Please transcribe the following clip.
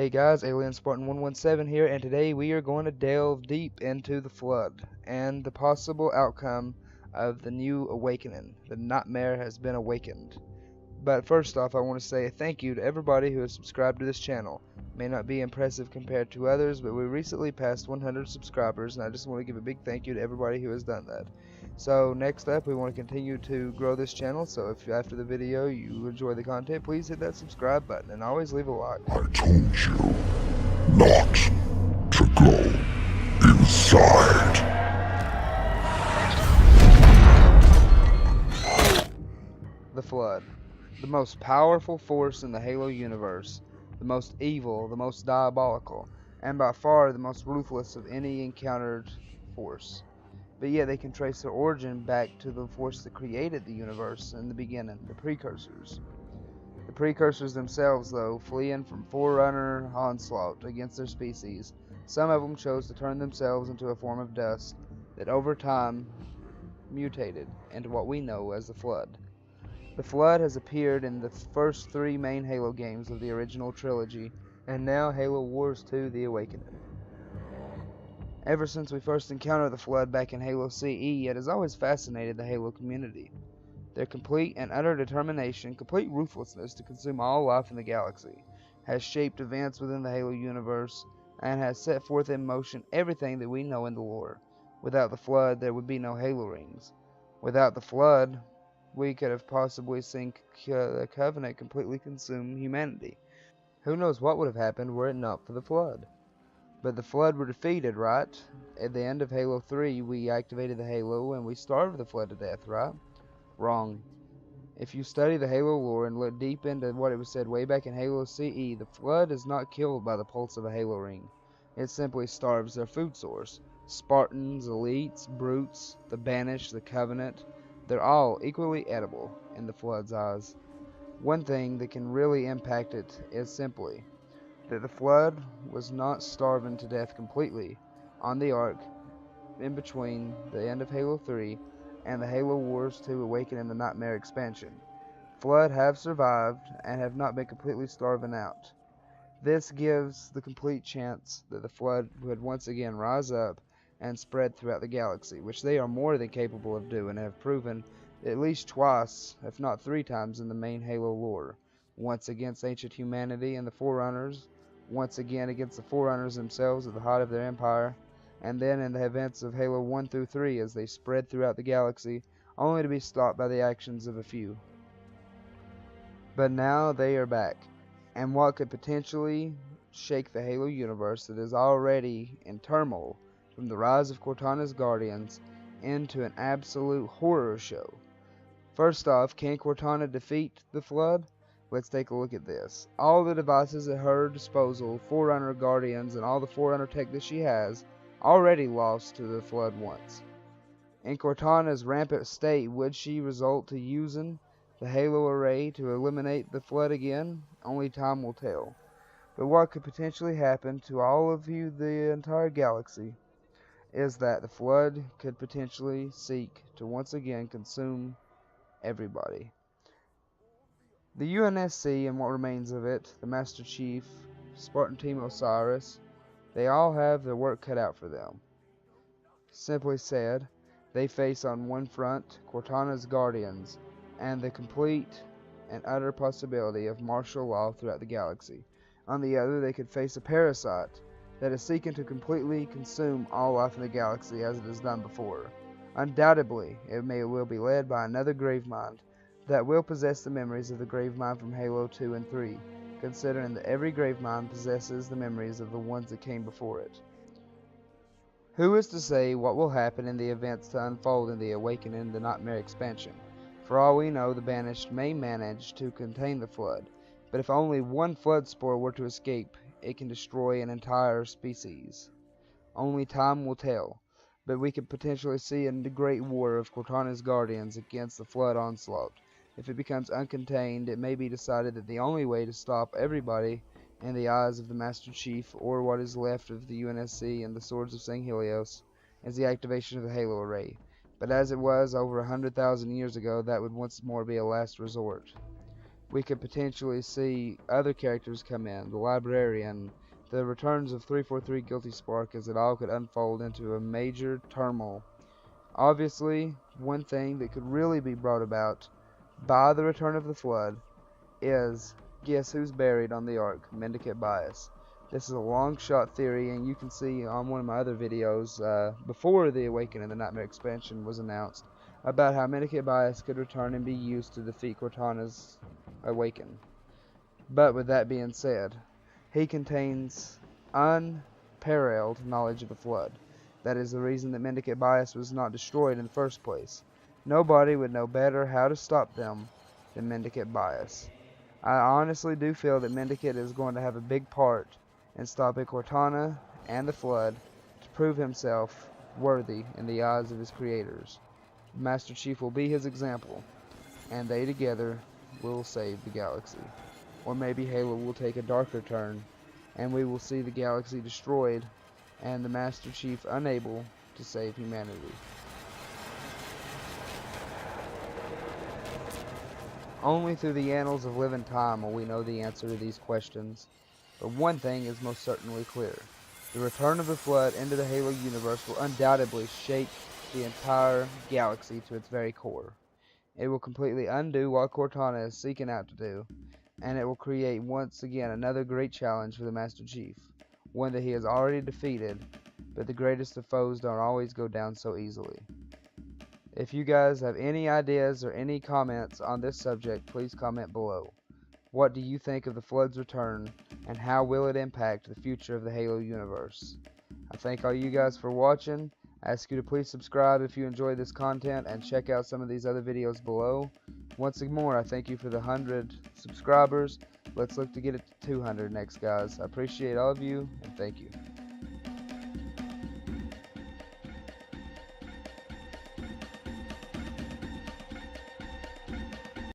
Hey guys, Alien Spartan 117 here, and today we are going to delve deep into the flood and the possible outcome of the new awakening. The nightmare has been awakened. But first off, I want to say a thank you to everybody who has subscribed to this channel. It may not be impressive compared to others, but we recently passed 100 subscribers, and I just want to give a big thank you to everybody who has done that. So next up, we want to continue to grow this channel, so if after the video you enjoy the content, please hit that subscribe button and always leave a like. I told you not to go inside. The Flood. The most powerful force in the Halo universe, the most evil, the most diabolical, and by far the most ruthless of any encountered force. But yet they can trace their origin back to the force that created the universe in the beginning, the precursors. The precursors themselves, though, fleeing from Forerunner onslaught against their species, some of them chose to turn themselves into a form of dust that over time mutated into what we know as the Flood. The Flood has appeared in the first three main Halo games of the original trilogy, and now Halo Wars 2: The Awakening. Ever since we first encountered the Flood back in Halo CE, it has always fascinated the Halo community. Their complete and utter determination, complete ruthlessness to consume all life in the galaxy, has shaped events within the Halo universe, and has set forth in motion everything that we know in the lore. Without the Flood, there would be no Halo rings. Without the Flood, we could have possibly seen the Covenant completely consume humanity. Who knows what would have happened were it not for the Flood. But the Flood were defeated, right? At the end of Halo 3, we activated the Halo and we starved the Flood to death, right? Wrong. If you study the Halo lore and look deep into what it was said way back in Halo CE, the Flood is not killed by the pulse of a Halo ring. It simply starves their food source. Spartans, elites, brutes, the Banished, the Covenant, they're all equally edible in the Flood's eyes. One thing that can really impact it is simply that the Flood was not starving to death completely on the Ark in between the end of Halo 3 and the Halo Wars 2 Awakening the Nightmare expansion. Flood have survived and have not been completely starving out. This gives the complete chance that the Flood would once again rise up and spread throughout the galaxy, which they are more than capable of doing and have proven at least twice, if not three times in the main Halo lore. Once against ancient humanity and the Forerunners, once again against the Forerunners themselves at the height of their empire, and then in the events of Halo 1 through 3 as they spread throughout the galaxy, only to be stopped by the actions of a few. But now they are back, and what could potentially shake the Halo universe that is already in turmoil from the rise of Cortana's Guardians into an absolute horror show. First off, can Cortana defeat the Flood? Let's take a look at this. All the devices at her disposal, Forerunner Guardians, and all the Forerunner tech that she has, already lost to the Flood once. In Cortana's rampant state, would she resort to using the Halo array to eliminate the Flood again? Only time will tell. But what could potentially happen to all of you, the entire galaxy, is that the Flood could potentially seek to once again consume everybody. The UNSC and what remains of it, the Master Chief, Spartan Team Osiris, they all have their work cut out for them. Simply said, they face on one front Cortana's Guardians and the complete and utter possibility of martial law throughout the galaxy. On the other, they could face a parasite that is seeking to completely consume all life in the galaxy as it has done before. Undoubtedly, it will be led by another Gravemind that will possess the memories of the Gravemind from Halo 2 and 3, considering that every Gravemind possesses the memories of the ones that came before it. Who is to say what will happen in the events to unfold in the Awakening the Nightmare expansion? For all we know, the Banished may manage to contain the Flood, but if only one Flood spore were to escape, it can destroy an entire species. Only time will tell, but we could potentially see a great war of Cortana's Guardians against the Flood onslaught. If it becomes uncontained, it may be decided that the only way to stop everybody in the eyes of the Master Chief, or what is left of the UNSC and the Swords of St. Helios, is the activation of the Halo array. But as it was over 100,000 years ago, that would once more be a last resort. we could potentially see other characters come in, the librarian, the returns of 343 Guilty Spark, as it all could unfold into a major turmoil. Obviously, one thing that could really be brought about by the return of the Flood is, guess who's buried on the Ark? Mendicant Bias. This is a long shot theory, and you can see on one of my other videos, before the Awakening and the Nightmare expansion was announced, about how Mendicant Bias could return and be used to defeat Cortana's Awaken. But with that being said, he contains unparalleled knowledge of the Flood. That is the reason that Mendicant Bias was not destroyed in the first place. Nobody would know better how to stop them than Mendicant Bias. I honestly do feel that Mendicant is going to have a big part in stopping Cortana and the Flood to prove himself worthy in the eyes of his creators. Master Chief will be his example, and they together will save the galaxy. Or maybe Halo will take a darker turn, and we will see the galaxy destroyed, and the Master Chief unable to save humanity. Only through the annals of living time will we know the answer to these questions, but one thing is most certainly clear. The return of the Flood into the Halo universe will undoubtedly shake the entire galaxy to its very core. It will completely undo what Cortana is seeking out to do, and it will create once again another great challenge for the Master Chief, one that he has already defeated, but the greatest of foes don't always go down so easily. If you guys have any ideas or any comments on this subject, please comment below. What do you think of the Flood's return, and how will it impact the future of the Halo universe? I thank all you guys for watching. I ask you to please subscribe if you enjoy this content, and check out some of these other videos below. Once more, I thank you for the 100 subscribers. Let's look to get it to 200 next, guys. I appreciate all of you, and thank you.